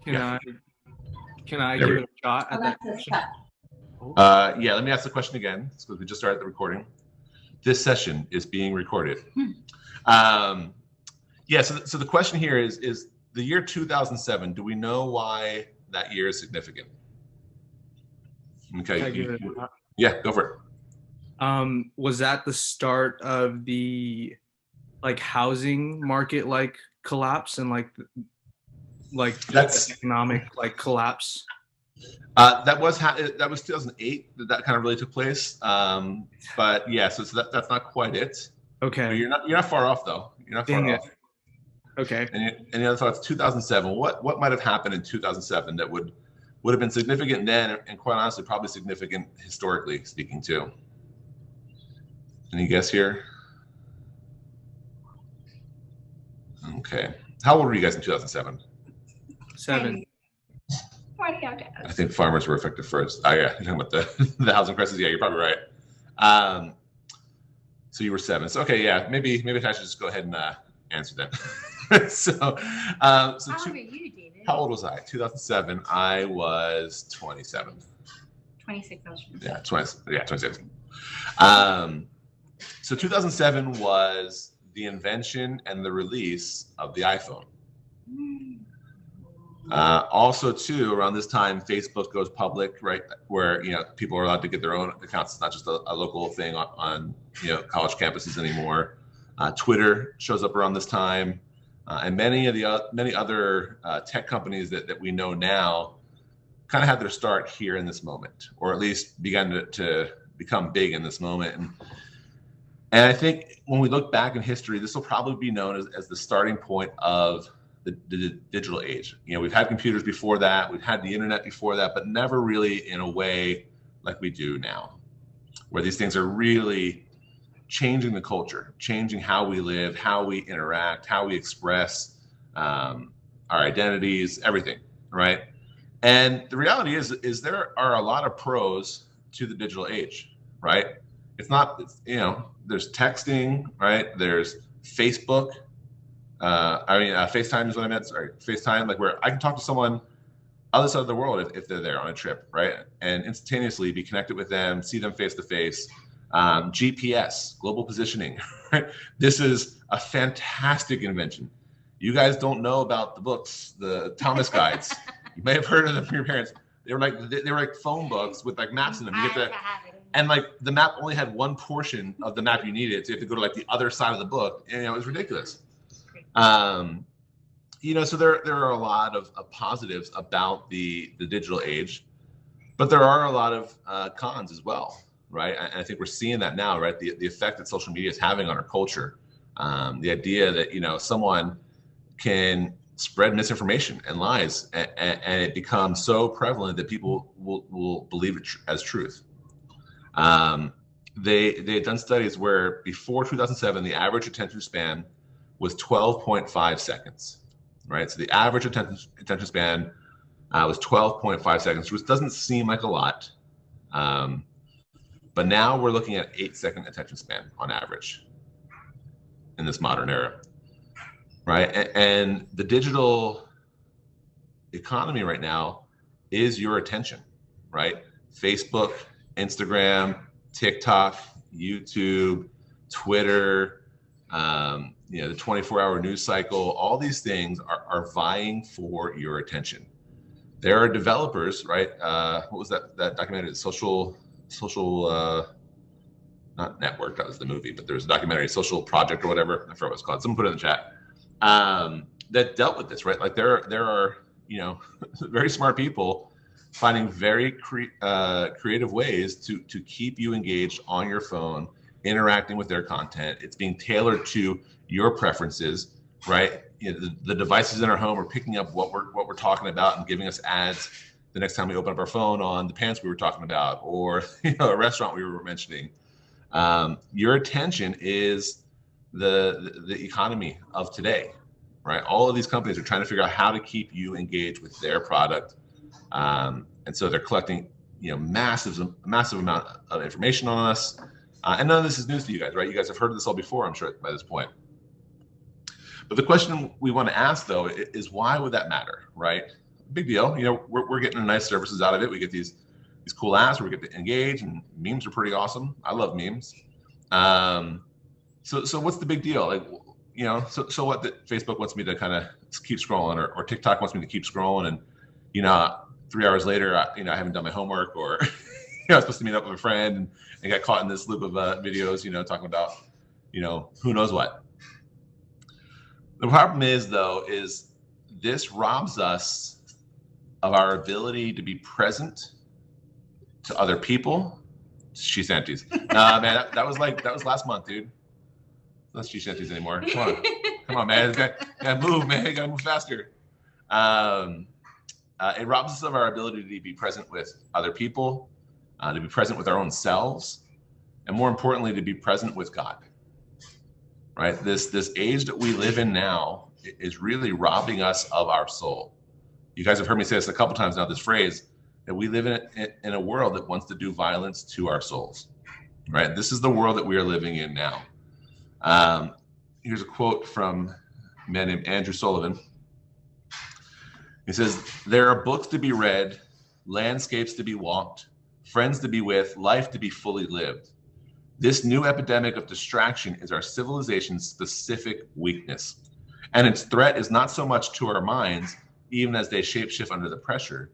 Can Yeah. I There give we it a shot at that question? Yeah, let me ask the question again because we just started the recording. This session is being recorded. Yeah, so the question here is the year 2007, do we know why that year is significant? Okay. Can I give it a shot? Yeah, go for it. Was that the start of the housing market collapse and That's the economic collapse? that was 2008 that kind of really took place. But yeah, so that's not quite it. But Okay. you're not far off though. You're not far Dang it. off. Okay. And the other thought, 2007. What might have happened in 2007 that would have been significant then, and quite honestly, probably significant historically speaking too? Any guess here? Okay. How old were you guys in 2007? 7. I think farmers were affected first. Oh yeah, you're talking about the housing crisis. Yeah, you're probably right. So you were 7. So okay, yeah, maybe I should just go ahead and answer that. So How old were you, David? How old was I? 2007. I was 27. 26. Yeah, 26. So 2007 was the invention and the release of the iPhone. Also, too, around this time, Facebook goes public, right, where people are allowed to get their own accounts. It's not just a local thing on college campuses anymore. Twitter shows up around this time, and many other tech companies that we know now kind of had their start here in this moment, or at least began to become big in this moment. And I think when we look back in history, this will probably be known as the starting point of the digital age. We've had computers before that, we've had the internet before that, but never really in a way like we do now, where these things are really changing the culture, changing how we live, how we interact, how we express our identities, everything, right? And the reality is there are a lot of pros to the digital age, right? There's texting, right? There's Facebook. FaceTime is what I meant. Sorry, FaceTime, like where I can talk to someone other side of the world if they're there on a trip, right? And instantaneously be connected with them, see them face to face. GPS, global positioning. Right? This is a fantastic invention. You guys don't know about the books, the Thomas guides. You may have heard of them from your parents. They were like phone books with like maps in them. You get and like the map only had one portion of the map you needed, so you have to go to like the other side of the book, and it was ridiculous. So there are a lot of positives about the digital age, but there are a lot of cons as well, right? And I think we're seeing that now, right? The effect that social media is having on our culture, the idea that someone can spread misinformation and lies, and it becomes so prevalent that people will believe it as truth. They had done studies where before 2007, the average attention span was 12.5 seconds, right? So the average attention span was 12.5 seconds, which doesn't seem like a lot. But now we're looking at 8-second attention span on average in this modern era, right? And the digital economy right now is your attention, right? Facebook, Instagram, TikTok, YouTube, Twitter, the 24-hour news cycle, all these things are vying for your attention. There are developers, right? What was that documentary? Social, not network, that was the movie, but there's a documentary, Social Project or whatever. I forgot what it's called. Someone put it in the chat. That dealt with this, right? Like there are, very smart people finding very creative ways to keep you engaged on your phone, interacting with their content. It's being tailored to your preferences, right? The devices in our home are picking up what we're talking about and giving us ads the next time we open up our phone on the pants we were talking about, or a restaurant we were mentioning. Your attention is the economy of today, right? All of these companies are trying to figure out how to keep you engaged with their product, and so they're collecting massive amount of information on us. And none of this is news to you guys, right? You guys have heard of this all before, I'm sure, by this point. But the question we want to ask, though, is why would that matter, right? Big deal. We're getting nice services out of it. We get these cool apps where we get to engage, and memes are pretty awesome. I love memes. So what's the big deal? Like, so what that Facebook wants me to kind of keep scrolling, or TikTok wants me to keep scrolling, and 3 hours later, I haven't done my homework, or I was supposed to meet up with a friend and got caught in this loop of videos, talking about, who knows what. The problem is, though, is this robs us of our ability to be present to other people. She shanties. Nah, man, that was last month, dude. Not she shanties anymore. Come on, man. Gotta move, man. Gotta move faster. It robs us of our ability to be present with other people, to be present with our own selves, and more importantly, to be present with God. Right? This age that we live in now is really robbing us of our soul. You guys have heard me say this a couple times now, this phrase, that we live in a world that wants to do violence to our souls. Right? This is the world that we are living in now. Here's a quote from a man named Andrew Sullivan. He says, "There are books to be read, landscapes to be walked, friends to be with, life to be fully lived. This new epidemic of distraction is our civilization's specific weakness. And its threat is not so much to our minds, even as they shapeshift under the pressure.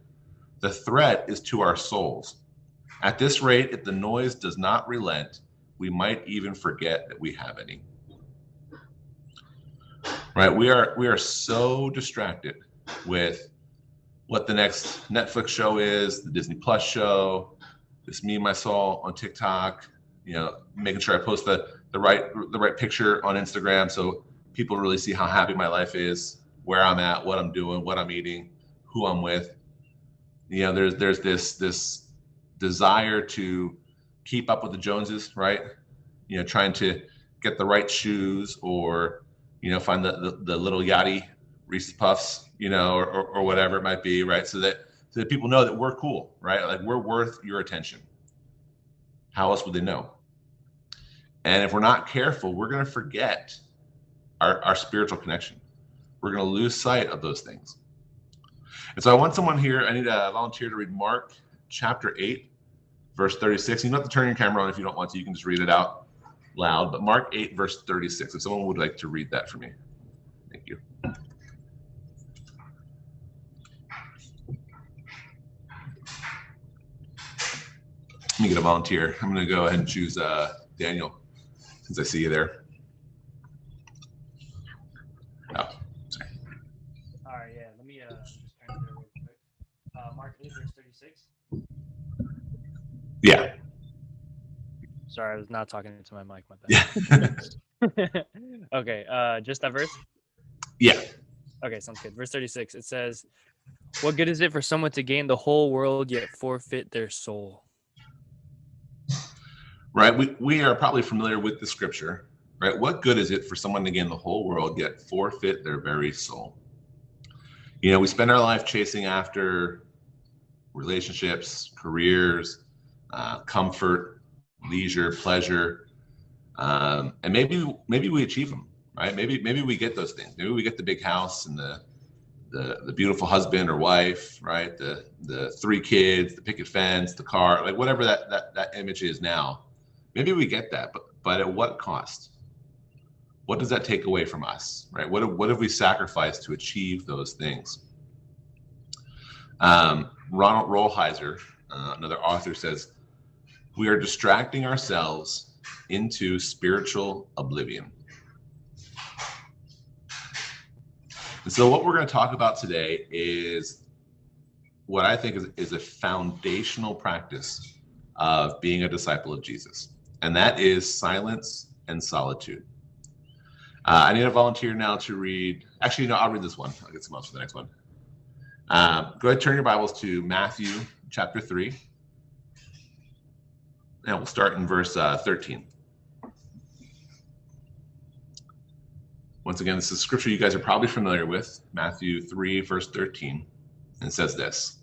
The threat is to our souls. At this rate, if the noise does not relent, we might even forget that we have any." Right? We are so distracted with what the next Netflix show is, the Disney Plus show, this meme I saw on TikTok, making sure I post the right picture on Instagram so people really see how happy my life is, where I'm at, what I'm doing, what I'm eating, who I'm with. There's this desire to keep up with the Joneses, right? Trying to get the right shoes, or find the little yachty Reese's Puffs, or whatever it might be, right? So that people know that we're cool, right? Like, we're worth your attention. How else would they know? And if we're not careful, we're going to forget our spiritual connection. We're going to lose sight of those things. And so I want someone here, I need a volunteer to read Mark chapter 8, verse 36. You don't have to turn your camera on if you don't want to. You can just read it out loud. But Mark 8, verse 36. If someone would like to read that for me. Thank you. Let me get a volunteer. I'm going to go ahead and choose Daniel, since I see you there. Oh, sorry. All right, yeah. Let me just turn it there real quick. Mark 8, verse 36. Yeah. Sorry, I was not talking into my mic. Yeah. Okay, just that verse? Yeah. Okay, sounds good. Verse 36, it says, "What good is it for someone to gain the whole world yet forfeit their soul?" Right. We are probably familiar with the scripture, right? What good is it for someone to gain the whole world yet forfeit their very soul? We spend our life chasing after relationships, careers, comfort, leisure, pleasure, and maybe we achieve them, right? Maybe we get those things. Maybe we get the big house and the beautiful husband or wife, right? The 3 kids, the picket fence, the car, like whatever that image is now. Maybe we get that, but at what cost? What does that take away from us, right? What have we sacrificed to achieve those things? Ronald Rolheiser, another author, says, "We are distracting ourselves into spiritual oblivion." And so what we're going to talk about today is what I think is a foundational practice of being a disciple of Jesus. And that is silence and solitude. I need a volunteer now to read. Actually, no, I'll read this one. I'll get someone else for the next one. Go ahead, turn your Bibles to Matthew chapter 3. And we'll start in verse 13. Once again, this is scripture you guys are probably familiar with, Matthew 3, verse 13, and it says this: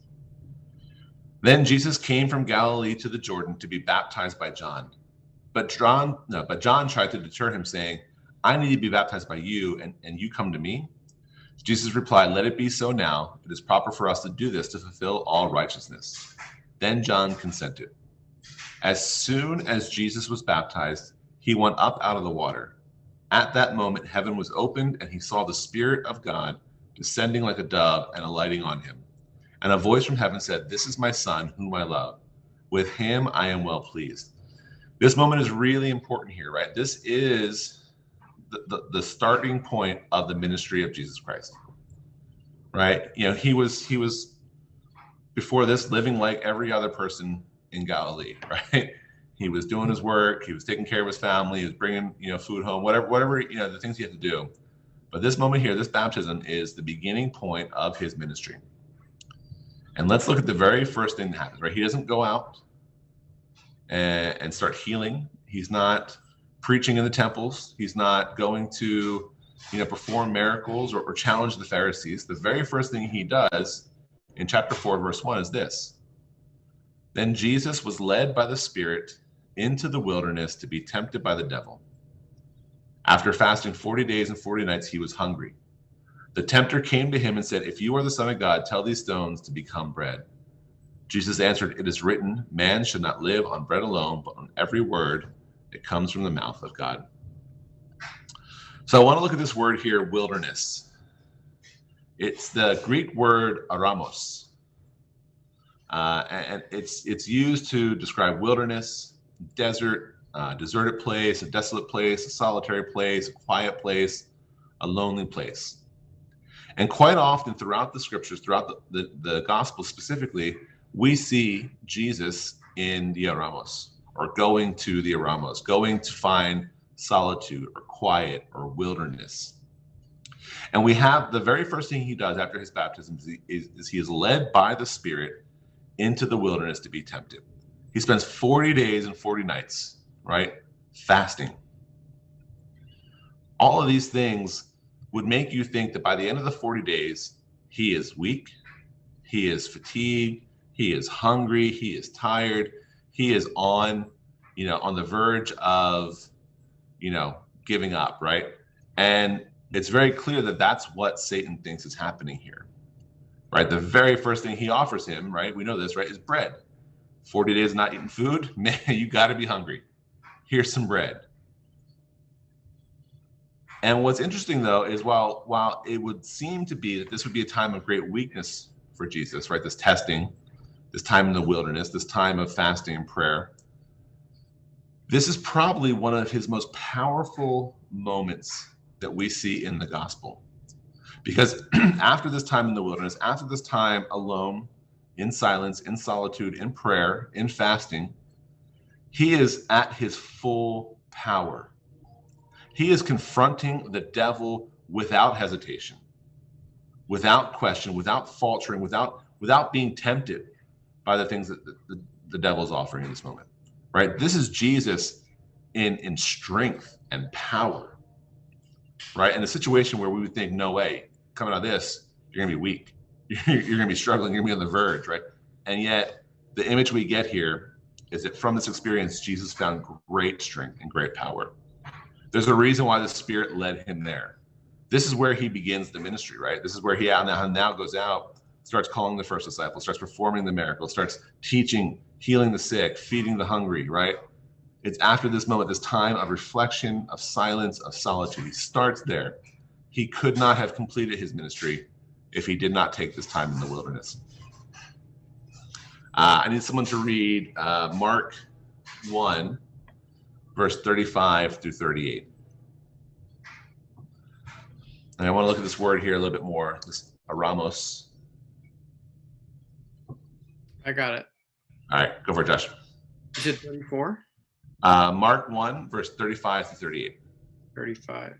"Then Jesus came from Galilee to the Jordan to be baptized by John. But John tried to deter him, saying, I need to be baptized by you, and you come to me? Jesus replied, let it be so now. It is proper for us to do this to fulfill all righteousness. Then John consented. As soon as Jesus was baptized, he went up out of the water. At that moment, heaven was opened, and he saw the Spirit of God descending like a dove and alighting on him. And a voice from heaven said, this is my son, whom I love. With him I am well pleased. This moment is really important here, right? This is the starting point of the ministry of Jesus Christ, right? You know, he was before this living like every other person in Galilee, right? He was doing his work, he was taking care of his family, he was bringing, food home, whatever, the things he had to do. But this moment here, this baptism is the beginning point of his ministry. And let's look at the very first thing that happens, right? He doesn't go out and start healing. He's not preaching in the temples. He's not going to, perform miracles or challenge the Pharisees. The very first thing he does in chapter 4, verse 1 is this. Then Jesus was led by the Spirit into the wilderness to be tempted by the devil. After fasting 40 days and 40 nights, he was hungry. The tempter came to him and said, if you are the Son of God, tell these stones to become bread. Jesus answered, it is written, man should not live on bread alone, but on every word that comes from the mouth of God. So I want to look at this word here, wilderness. It's the Greek word aramos. And it's used to describe wilderness, desert, deserted place, a desolate place, a solitary place, a quiet place, a lonely place. And quite often throughout the scriptures, throughout the gospel specifically, we see Jesus in the Aramos, or going to the Aramos, going to find solitude or quiet or wilderness. And we have the very first thing he does after his baptism is he is led by the Spirit into the wilderness to be tempted. He spends 40 days and 40 nights, right, fasting. All of these things would make you think that by the end of the 40 days, he is weak, he is fatigued, he is hungry, he is tired, he is on the verge of, giving up, right? And it's very clear that that's what Satan thinks is happening here, right? The very first thing he offers him, right? We know this, right? Is bread. 40 days not eating food, man, you got to be hungry. Here's some bread. And what's interesting, though, is while it would seem to be that this would be a time of great weakness for Jesus, right? This testing, this time in the wilderness, this time of fasting and prayer. This is probably one of his most powerful moments that we see in the gospel. Because after this time in the wilderness, after this time alone, in silence, in solitude, in prayer, in fasting, he is at his full power. He is confronting the devil without hesitation, without question, without faltering, without being tempted by the things that the devil is offering in this moment, right? This is Jesus in strength and power, right? In a situation where we would think, no way, coming out of this, you're gonna be weak. You're gonna be struggling, you're gonna be on the verge, right? And yet the image we get here is that from this experience, Jesus found great strength and great power. There's a reason why the Spirit led him there. This is where he begins the ministry, right? This is where he now goes out, starts calling the first disciples, starts performing the miracles, starts teaching, healing the sick, feeding the hungry, right? It's after this moment, this time of reflection, of silence, of solitude. He starts there. He could not have completed his ministry if he did not take this time in the wilderness. I need someone to read Mark 1, verse 35 through 38. And I want to look at this word here a little bit more, this aramos. I got it. All right, go for it, Josh. Is it 34? Mark 1, verse 35 to 38. 35.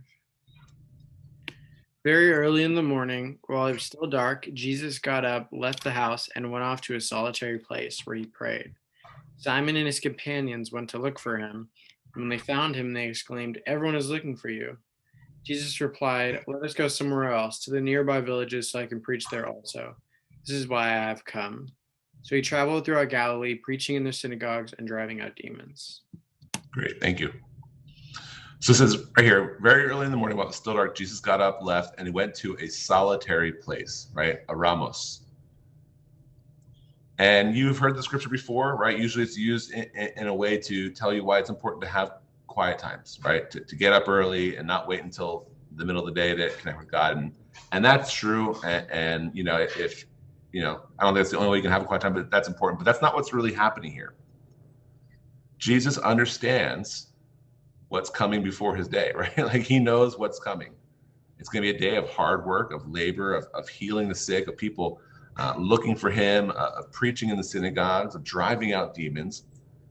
Very early in the morning, while it was still dark, Jesus got up, left the house, and went off to a solitary place where he prayed. Simon and his companions went to look for him. And when they found him, they exclaimed, "Everyone is looking for you." Jesus replied, "Let us go somewhere else, to the nearby villages, so I can preach there also. This is why I have come." So he traveled throughout Galilee, preaching in their synagogues and driving out demons. Great, thank you. So it says right here, very early in the morning while it was still dark, Jesus got up, left, and he went to a solitary place, right? A ramos. And you've heard the scripture before, right? Usually it's used in a way to tell you why it's important to have quiet times, right? To get up early and not wait until the middle of the day to connect with God. And that's true. And you know, if, you know, I don't think that's the only way you can have a quiet time, but that's important. But that's not what's really happening here. Jesus understands what's coming before his day, right? Like he knows what's coming. It's going to be a day of hard work, of labor, of healing the sick, of people looking for him, of preaching in the synagogues, of driving out demons,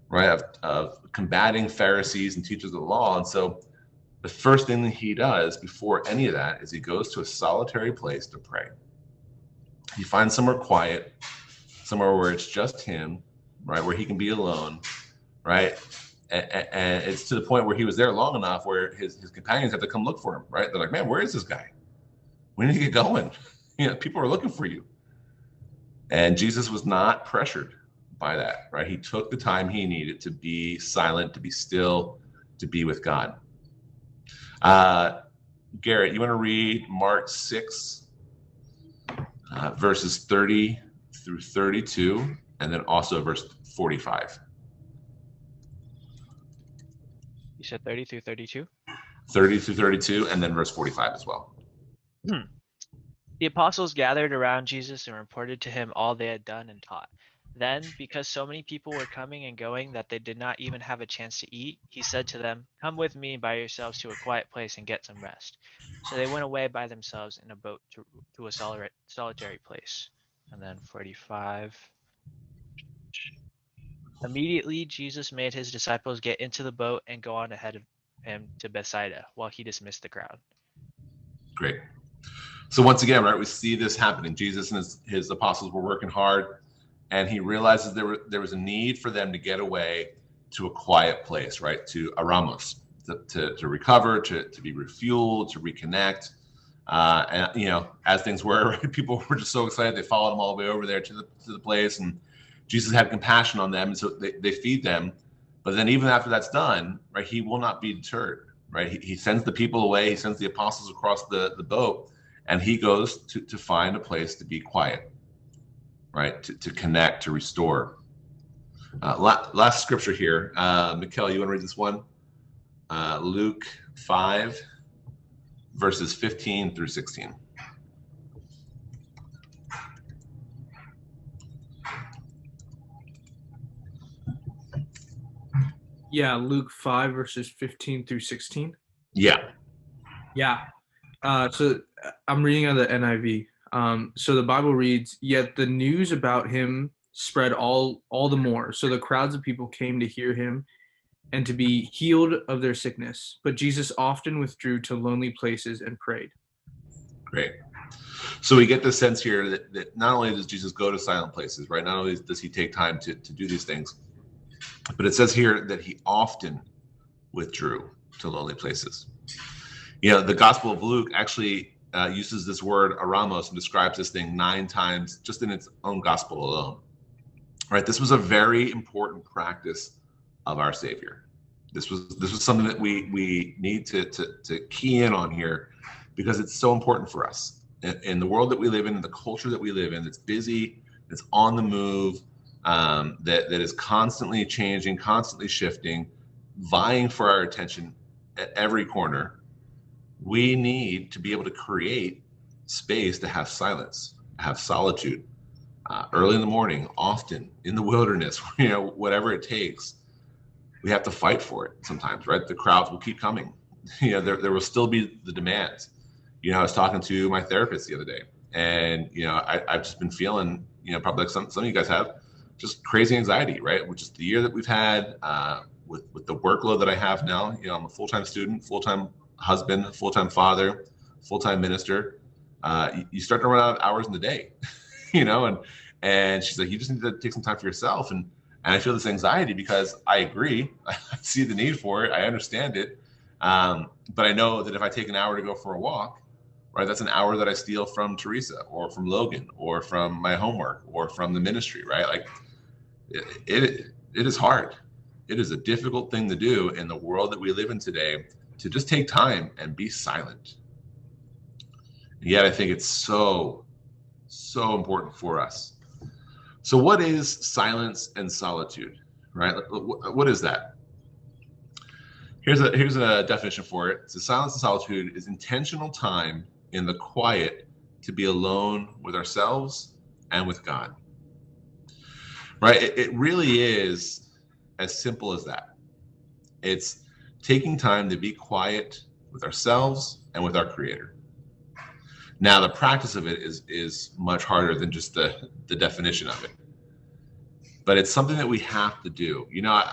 right? Of combating Pharisees and teachers of the law. And so the first thing that he does before any of that is he goes to a solitary place to pray. He finds somewhere quiet, somewhere where it's just him, right? Where he can be alone, right? And it's to the point where he was there long enough where his companions have to come look for him, right? They're like, man, where is this guy? We need to get going. You know, people are looking for you. And Jesus was not pressured by that, right? He took the time he needed to be silent, to be still, to be with God. Garrett, you want to read Mark 6, verses 30 through 32, and then also verse 45. You said 30 through 32? 30 through 32, and then verse 45 as well. The apostles gathered around Jesus and reported to him all they had done and taught. Then, because so many people were coming and going that they did not even have a chance to eat, he said to them, "Come with me by yourselves to a quiet place and get some rest." So they went away by themselves in a boat to a solitary place. And then 45. Immediately, Jesus made his disciples get into the boat and go on ahead of him to Bethsaida, while he dismissed the crowd. Great. So once again, right, we see this happening. Jesus and his apostles were working hard, and he realizes there was a need for them to get away to a quiet place, right, to a ramos, to recover, to be refueled, to reconnect. And you know, as things were, right, people were just so excited they followed him all the way over there to the place, and Jesus had compassion on them, and so they feed them. But then even after that's done, right, he will not be deterred, right? He sends the people away. He sends the apostles across the boat. And he goes to find a place to be quiet, right? To connect, to restore. Last scripture here. Mikkel, you want to read this one? Luke 5, verses 15 through 16. Yeah, Luke 5, verses 15 through 16. Yeah. Yeah. So I'm reading out of the NIV. So the Bible reads, "Yet the news about him spread all the more. So the crowds of people came to hear him and to be healed of their sickness. But Jesus often withdrew to lonely places and prayed." Great. So we get the sense here that not only does Jesus go to silent places, right? Not only does he take time to do these things, but it says here that he often withdrew to lonely places. You know, the Gospel of Luke actually uses this word aramos and describes this thing 9 times just in its own gospel alone. Right? This was a very important practice of our Savior. This was something that we need to key in on here because it's so important for us. In the world that we live in the culture that we live in, it's busy, it's on the move, that is constantly changing, constantly shifting, vying for our attention at every corner. We need to be able to create space to have silence, have solitude, early in the morning, often in the wilderness, you know, whatever it takes. We have to fight for it sometimes, right? The crowds will keep coming. You know, there will still be the demands. You know, I was talking to my therapist the other day, and, you know, I've just been feeling, you know, probably like some of you guys have, just crazy anxiety, right? Which is the year that we've had, with the workload that I have now. You know, I'm a full-time student, full-time husband, full-time father, full-time minister. You start to run out of hours in the day, you know, and she's like, you just need to take some time for yourself. And I feel this anxiety because I agree. I see the need for it. I understand it. But I know that if I take an hour to go for a walk, right, that's an hour that I steal from Teresa or from Logan or from my homework or from the ministry, right? Like it is hard. It is a difficult thing to do in the world that we live in today, to just take time and be silent. And yet I think it's so important for us. So what is silence and solitude, right? What is that? Here's a definition for it. So silence and solitude is intentional time in the quiet to be alone with ourselves and with God, right? It really is as simple as that. It's taking time to be quiet with ourselves and with our Creator. Now, the practice of it is much harder than just the definition of it. But it's something that we have to do. You know,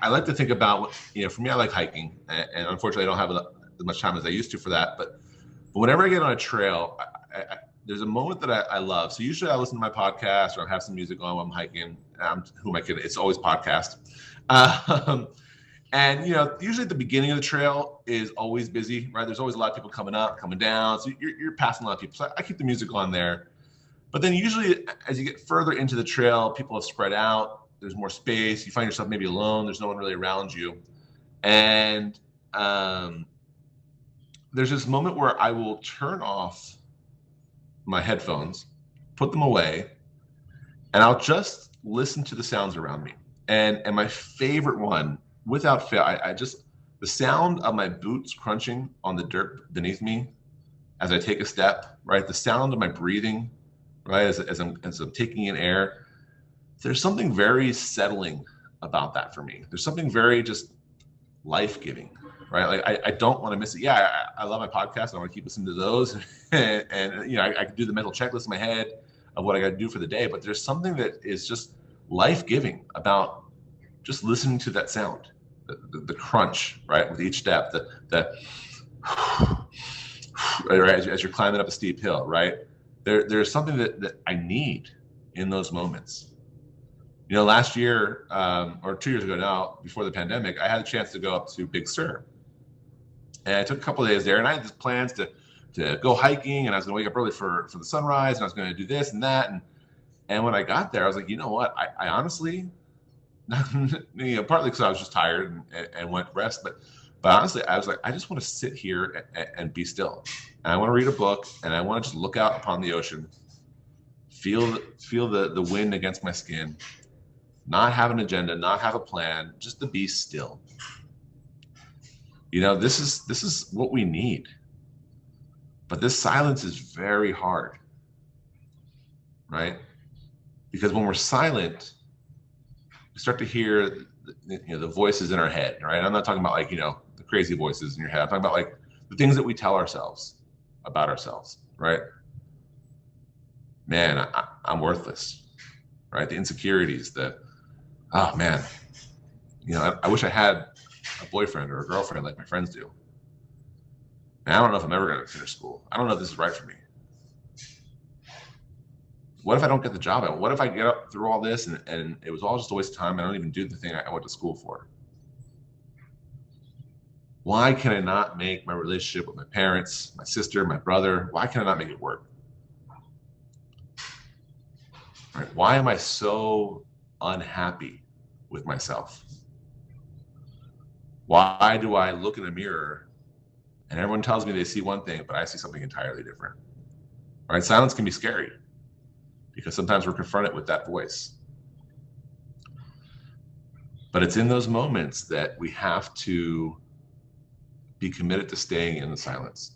I like to think about, you know, for me, I like hiking. And unfortunately, I don't have as much time as I used to for that. But whenever I get on a trail, there's a moment that I love. So usually I listen to my podcast or I have some music on while I'm hiking. Who am I kidding? It's always podcast. And, you know, usually at the beginning of the trail is always busy, right? There's always a lot of people coming up, coming down. So you're passing a lot of people. So I keep the music on there. But then usually as you get further into the trail, people have spread out. There's more space. You find yourself maybe alone. There's no one really around you. And there's this moment where I will turn off my headphones, put them away, and I'll just listen to the sounds around me. And my favorite one, without fail, I just, the sound of my boots crunching on the dirt beneath me as I take a step, right? The sound of my breathing, right? As I'm taking in air. There's something very settling about that for me. There's something very just life-giving, right? Like I don't want to miss it. Yeah, I love my podcast. I want to keep listening to those. and you know, I can do the mental checklist in my head of what I got to do for the day, but there's something that is just life-giving about just listening to that sound, the crunch, right? With each step, the right, as you're climbing up a steep hill, right? There's something that I need in those moments. You know, last year, or 2 years ago now, before the pandemic, I had a chance to go up to Big Sur. And I took a couple of days there, and I had these plans to go hiking, and I was going to wake up early for the sunrise, and I was going to do this and that. And when I got there, I was like, you know what? I honestly, you know, partly because I was just tired and went rest, but honestly, I was like, I just want to sit here and be still. And I want to read a book, and I want to just look out upon the ocean, feel the wind against my skin, not have an agenda, not have a plan, just to be still. You know, this is what we need. But this silence is very hard, right? Because when we're silent, we start to hear the voices in our head, right? I'm not talking about like, you know, the crazy voices in your head. I'm talking about like the things that we tell ourselves about ourselves, right? Man, I'm worthless, right? The insecurities, oh man, you know, I wish I had a boyfriend or a girlfriend like my friends do. And I don't know if I'm ever going to finish school. I don't know if this is right for me. What if I don't get the job? What if I get up through all this and it was all just a waste of time? I don't even do the thing I went to school for. Why can I not make my relationship with my parents, my sister, my brother? Why can I not make it work? Right? Why am I so unhappy with myself? Why do I look in the mirror and everyone tells me they see one thing, but I see something entirely different? Right? Silence can be scary because sometimes we're confronted with that voice. But it's in those moments that we have to be committed to staying in the silence,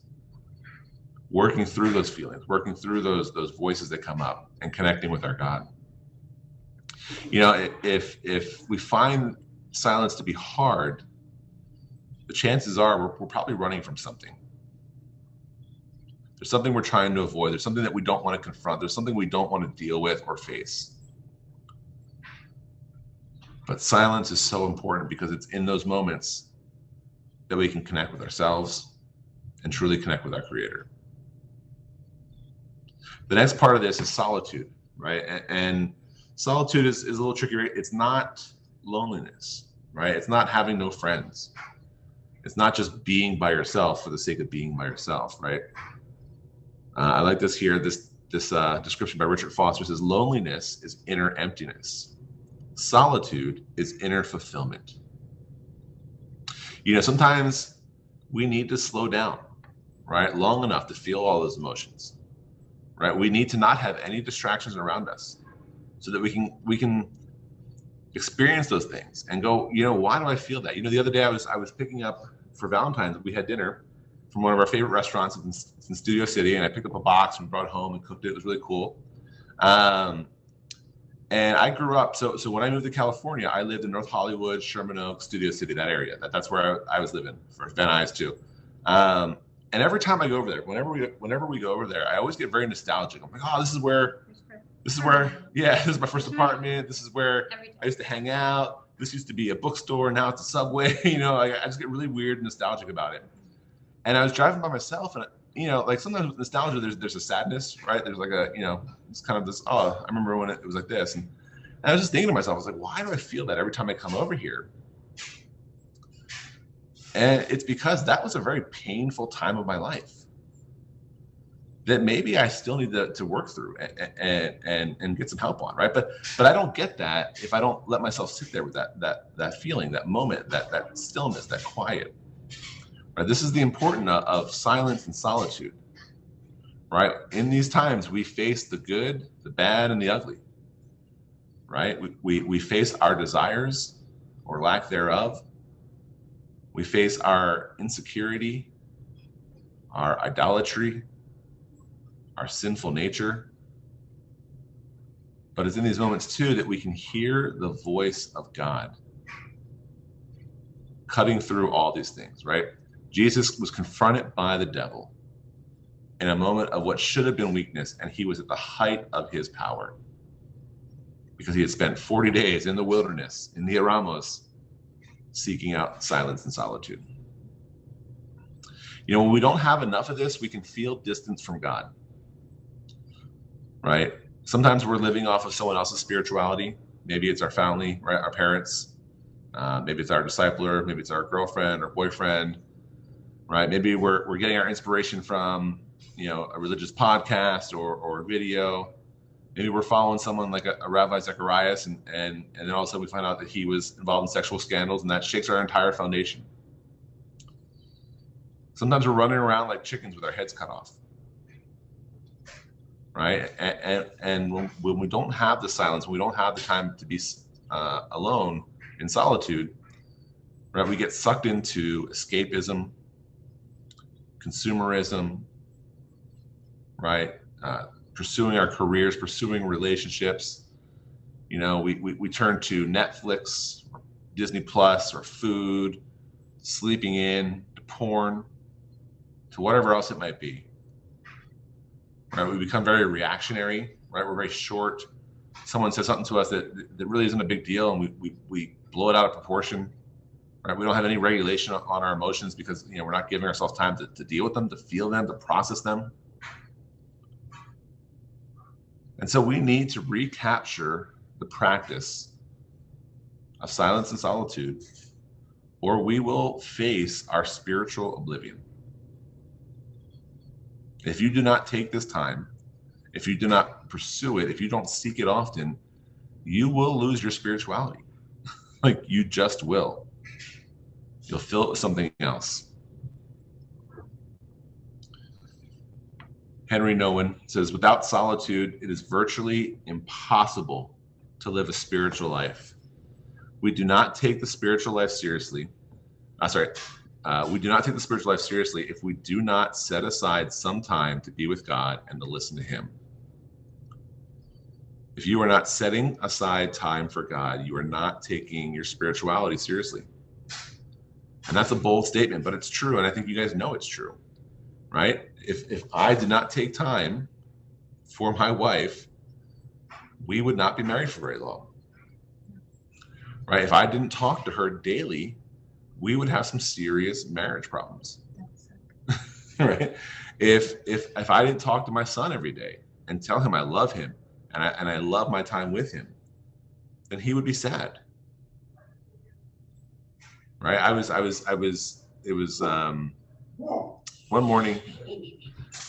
working through those feelings, working through those voices that come up, and connecting with our God. You know, if we find silence to be hard, the chances are we're probably running from something. There's something we're trying to avoid. There's something that we don't want to confront. There's something we don't want to deal with or face. But silence is so important because it's in those moments that we can connect with ourselves and truly connect with our Creator. The next part of this is solitude, right? And solitude is a little tricky, right? It's not loneliness, right? It's not having no friends. It's not just being by yourself for the sake of being by yourself, right? I like this here. This description by Richard Foster says, loneliness is inner emptiness. Solitude is inner fulfillment. You know, sometimes we need to slow down, right? Long enough to feel all those emotions, right? We need to not have any distractions around us so that we can experience those things and go, why do I feel that? The other day I was picking up for Valentine's, we had dinner from one of our favorite restaurants in Studio City, and I picked up a box and brought it home and cooked it. It was really cool. And I grew up, so when I moved to California, I lived in North Hollywood, Sherman Oaks, Studio City, that area. That's where I was living for Van Nuys too. And every time I go over there, whenever we go over there, I always get very nostalgic. I'm like, oh, this is where, yeah, this is my first apartment. This is where I used to hang out. This used to be a bookstore. Now it's a Subway. I just get really weird and nostalgic about it. And I was driving by myself, and like sometimes with nostalgia, there's a sadness, right? There's like it's kind of this, oh, I remember when it was like this. And I was just thinking to myself, I was like, why do I feel that every time I come over here? And it's because that was a very painful time of my life that maybe I still need to work through and get some help on, right? But I don't get that if I don't let myself sit there with that feeling, that moment, that stillness, that quiet. Right? This is the importance of silence and solitude, right? In these times, we face the good, the bad, and the ugly, right? We face our desires or lack thereof. We face our insecurity, our idolatry, our sinful nature. But it's in these moments too that we can hear the voice of God cutting through all these things, right? Jesus was confronted by the devil in a moment of what should have been weakness, and he was at the height of his power because he had spent 40 days in the wilderness, in the Eramos, seeking out silence and solitude. When we don't have enough of this, we can feel distance from God, right? Sometimes we're living off of someone else's spirituality. Maybe it's our family, right? Our parents. Maybe it's our discipler. Maybe it's our girlfriend or boyfriend. Right? Maybe we're getting our inspiration from, a religious podcast or a video. Maybe we're following someone like a Rabbi Zacharias, and then all of a sudden we find out that he was involved in sexual scandals, and that shakes our entire foundation. Sometimes we're running around like chickens with our heads cut off. Right? And when we don't have the silence, when we don't have the time to be alone in solitude, right? We get sucked into escapism, consumerism, right? Pursuing our careers, pursuing relationships. We turn to Netflix, or Disney Plus, or food, sleeping in, to porn, to whatever else it might be. Right? We become very reactionary, right? We're very short. Someone says something to us that really isn't a big deal, and we blow it out of proportion. Right? We don't have any regulation on our emotions because we're not giving ourselves time to deal with them, to feel them, to process them. And so we need to recapture the practice of silence and solitude, or we will face our spiritual oblivion. If you do not take this time, if you do not pursue it, if you don't seek it often, you will lose your spirituality. Like, you just will. You'll fill it with something else. Henry Nouwen says, without solitude, it is virtually impossible to live a spiritual life. We do not take the spiritual life seriously. We do not take the spiritual life seriously if we do not set aside some time to be with God and to listen to Him. If you are not setting aside time for God, you are not taking your spirituality seriously. And that's a bold statement, but it's true. And I think you guys know it's true, right? If I did not take time for my wife, we would not be married for very long, right? If I didn't talk to her daily, we would have some serious marriage problems, right? If I didn't talk to my son every day and tell him I love him and I love my time with him, then he would be sad, right? It was one morning,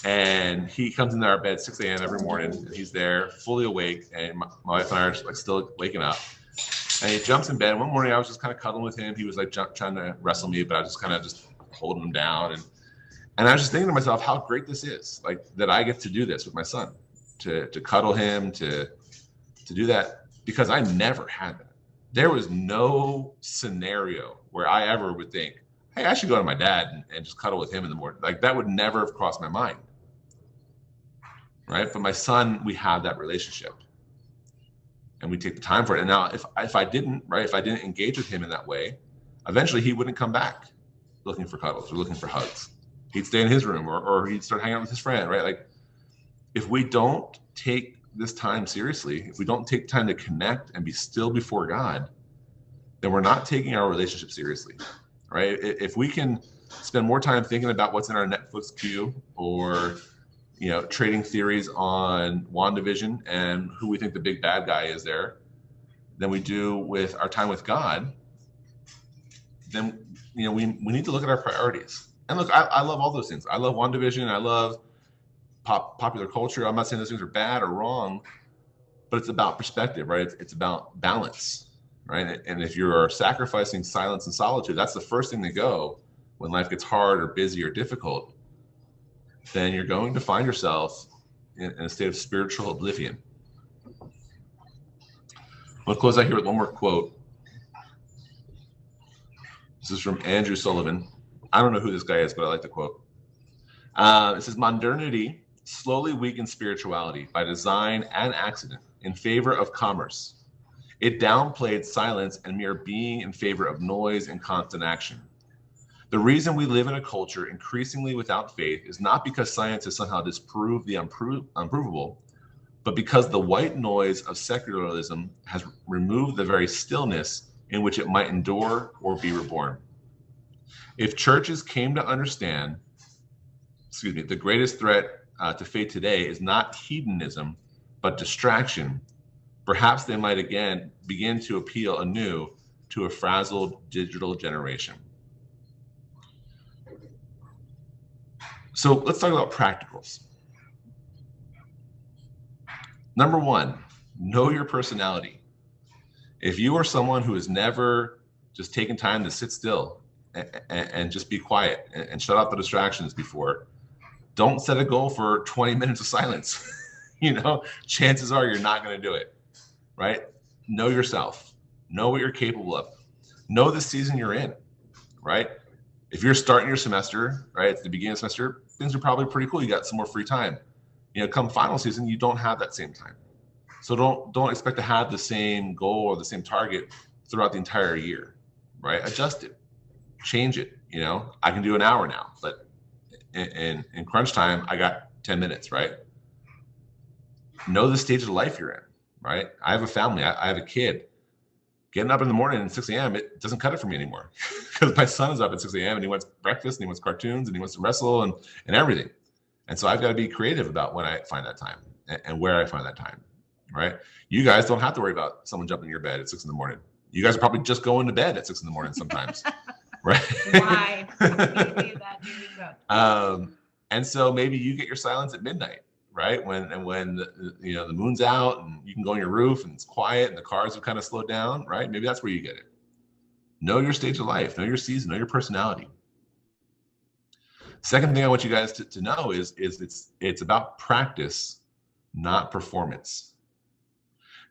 and he comes into our bed 6 a.m. every morning, and he's there fully awake, and my wife and I are like still waking up. And he jumps in bed. One morning I was just kind of cuddling with him. He was like trying to wrestle me, but I was just kind of holding him down. And I was just thinking to myself, how great this is, like that I get to do this with my son, to cuddle him, to do that, because I never had that. There was no scenario where I ever would think, hey, I should go to my dad and just cuddle with him in the morning. Like that would never have crossed my mind. Right? But my son, we have that relationship. And we take the time for it. And now if I didn't engage with him in that way, eventually he wouldn't come back looking for cuddles or looking for hugs. He'd stay in his room or he'd start hanging out with his friend, right? Like if we don't take this time seriously, if we don't take time to connect and be still before God, then we're not taking our relationship seriously, right? If we can spend more time thinking about what's in our Netflix queue or trading theories on WandaVision and who we think the big bad guy is there than we do with our time with God, then we need to look at our priorities. And look, I love all those things. I love WandaVision. I love popular culture. I'm not saying those things are bad or wrong, but it's about perspective, right? It's about balance, right? And if you're sacrificing silence and solitude, that's the first thing to go when life gets hard or busy or difficult. Then you're going to find yourself in a state of spiritual oblivion. I'll close out here with one more quote. This is from Andrew Sullivan. I don't know who this guy is, but I like the quote. It says, modernity slowly weakens spirituality by design and accident in favor of commerce. It downplayed silence and mere being in favor of noise and constant action. The reason we live in a culture increasingly without faith is not because science has somehow disproved the unprovable, but because the white noise of secularism has removed the very stillness in which it might endure or be reborn. If churches came to understand, the greatest threat to faith today is not hedonism, but distraction, perhaps they might again begin to appeal anew to a frazzled digital generation. So let's talk about practicals. Number one, know your personality. If you are someone who has never just taken time to sit still and just be quiet and shut off the distractions before, don't set a goal for 20 minutes of silence. Chances are you're not going to do it, right? Know yourself. Know what you're capable of. Know the season you're in, right? If you're starting your semester, right, at the beginning of the semester, things are probably pretty cool. You got some more free time. Come final season, you don't have that same time. So don't expect to have the same goal or the same target throughout the entire year, right? Adjust it, change it. I can do an hour now, but in crunch time, I got 10 minutes, right? Know the stage of life you're in, right? I have a family. I have a kid. Getting up in the morning at 6 a.m., it doesn't cut it for me anymore because my son is up at 6 a.m. and he wants breakfast and he wants cartoons and he wants to wrestle and everything. And so I've got to be creative about when I find that time and where I find that time, right? You guys don't have to worry about someone jumping in your bed at 6 in the morning. You guys are probably just going to bed at 6 in the morning sometimes, right? Why? Leave that, here we go. And so maybe you get your silence at midnight, right? When the moon's out and you can go on your roof and it's quiet and the cars have kind of slowed down, right? Maybe that's where you get it. Know your stage of life, know your season, know your personality. Second thing I want you guys to know is it's about practice, not performance.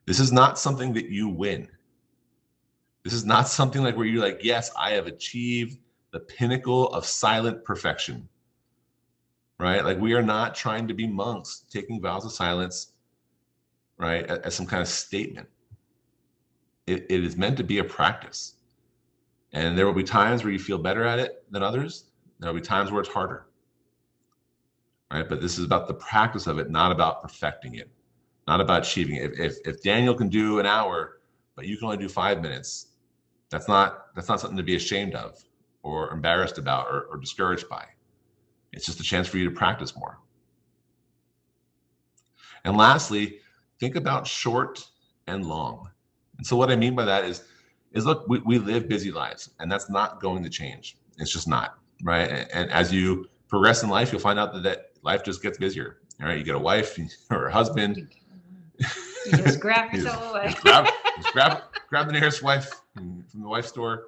This is not something that you win. This is not something like where you're like, yes, I have achieved the pinnacle of silent perfection. Right? Like we are not trying to be monks taking vows of silence, right, as some kind of statement. It is meant to be a practice. And there will be times where you feel better at it than others. There will be times where it's harder. Right? But this is about the practice of it, not about perfecting it, not about achieving it. If Daniel can do an hour, but you can only do 5 minutes, that's not something to be ashamed of or embarrassed about or discouraged by. It's just a chance for you to practice more. And lastly, think about short and long. And so what I mean by that is look, we live busy lives, and that's not going to change. It's just not, right? And as you progress in life, you'll find out that life just gets busier. All right, you get a wife or a husband. You just grab yourself away. Just grab the nearest wife from the wife store.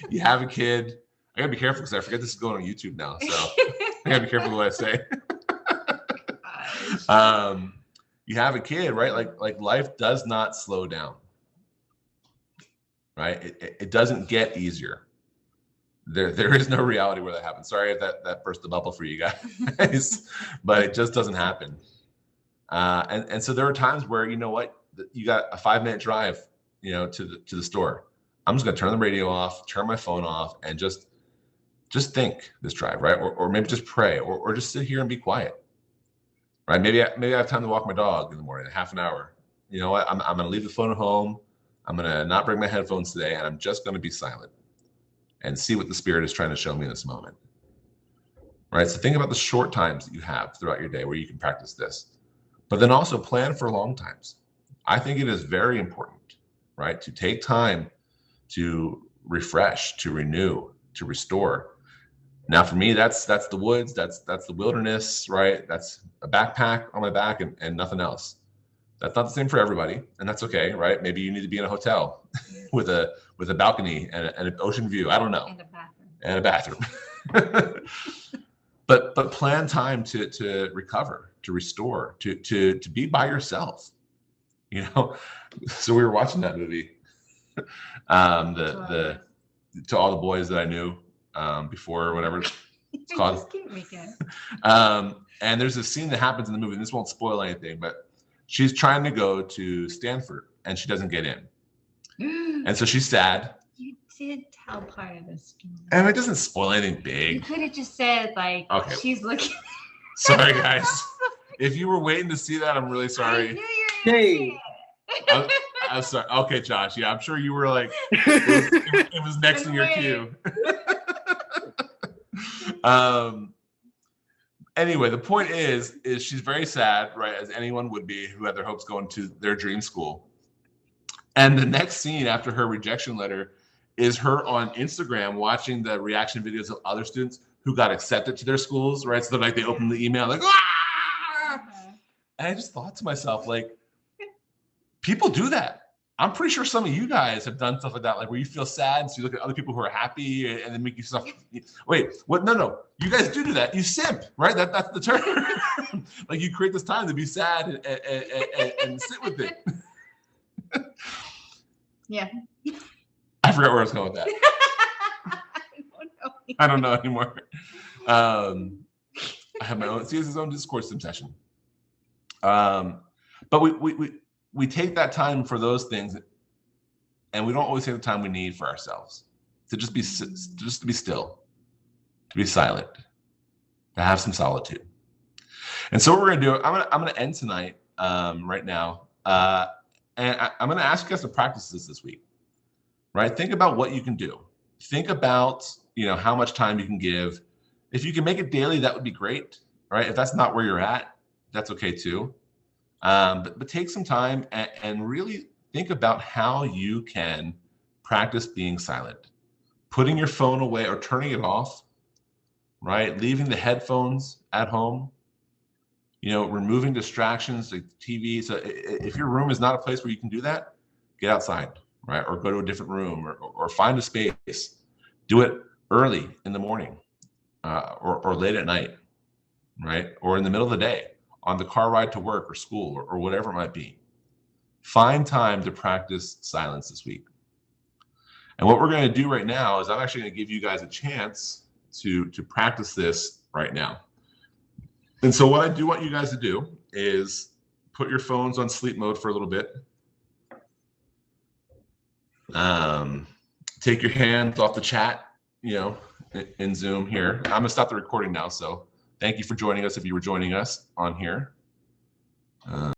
You have a kid. I gotta be careful because I forget this is going on YouTube now. So I gotta be careful what I say. You have a kid, right? Like life does not slow down, right? It doesn't get easier. There is no reality where that happens. Sorry if that burst the bubble for you guys, but it just doesn't happen. And so there are times where, you know what, you got a 5-minute drive, to the store. I'm just gonna turn the radio off, turn my phone off, and just think this drive, right? Or maybe just pray, or just sit here and be quiet, right? Maybe I have time to walk my dog in the morning, half an hour. You know what? I'm gonna leave the phone at home. I'm gonna not bring my headphones today, and I'm just gonna be silent and see what the Spirit is trying to show me in this moment, right? So think about the short times that you have throughout your day where you can practice this, but then also plan for long times. I think it is very important, right, to take time to refresh, to renew, to restore. Now, for me, that's the woods, that's the wilderness, right? That's a backpack on my back and nothing else. That's not the same for everybody, and that's okay, right? Maybe you need to be in a hotel with a balcony and an ocean view. I don't know. And a bathroom. But plan time to recover, to restore, to be by yourself. So we were watching that movie, the To All the Boys That I Knew, before, or whatever it's called. And there's a scene that happens in the movie, and this won't spoil anything, but she's trying to go to Stanford and she doesn't get in. And so she's sad. You did tell part of the story. And it doesn't spoil anything big. You could have just said, like, okay, she's looking. Sorry, guys. If you were waiting to see that, I'm really sorry. I knew you were gonna say it. I'm sorry. Okay, Josh. Yeah, I'm sure you were like, it was next in your queue. Anyway, the point is she's very sad, right? As anyone would be who had their hopes going to their dream school. And the next scene after her rejection letter is her on Instagram watching the reaction videos of other students who got accepted to their schools, right? So they open the email like, ah! And I just thought to myself, like, people do that. I'm pretty sure some of you guys have done stuff like that, like where you feel sad, so you look at other people who are happy and then make yourself, wait, what? No. You guys do that. You simp, right? That's the term. Like you create this time to be sad and sit with it. Yeah. I forgot where I was going with that. I don't know anymore. I have my own, his own discourse session. But we take that time for those things, and we don't always take the time we need for ourselves to just be still, to be silent, to have some solitude. And so what we're gonna do, I'm gonna end tonight, right now, and I'm gonna ask you guys to practice this week, right? Think about what you can do. Think about how much time you can give. If you can make it daily, that would be great, right? If that's not where you're at, that's okay too. But take some time and really think about how you can practice being silent, putting your phone away or turning it off, right? Leaving the headphones at home, removing distractions like TV. So if your room is not a place where you can do that, get outside, right? Or go to a different room or find a space. Do it early in the morning or late at night, right? Or in the middle of the day, on the car ride to work or school or whatever it might be. Find time to practice silence this week. And what we're going to do right now is I'm actually going to give you guys a chance to practice this right now. And so what I do want you guys to do is put your phones on sleep mode for a little bit. Take your hands off the chat, in Zoom here. I'm going to stop the recording now, so thank you for joining us if you were joining us on here.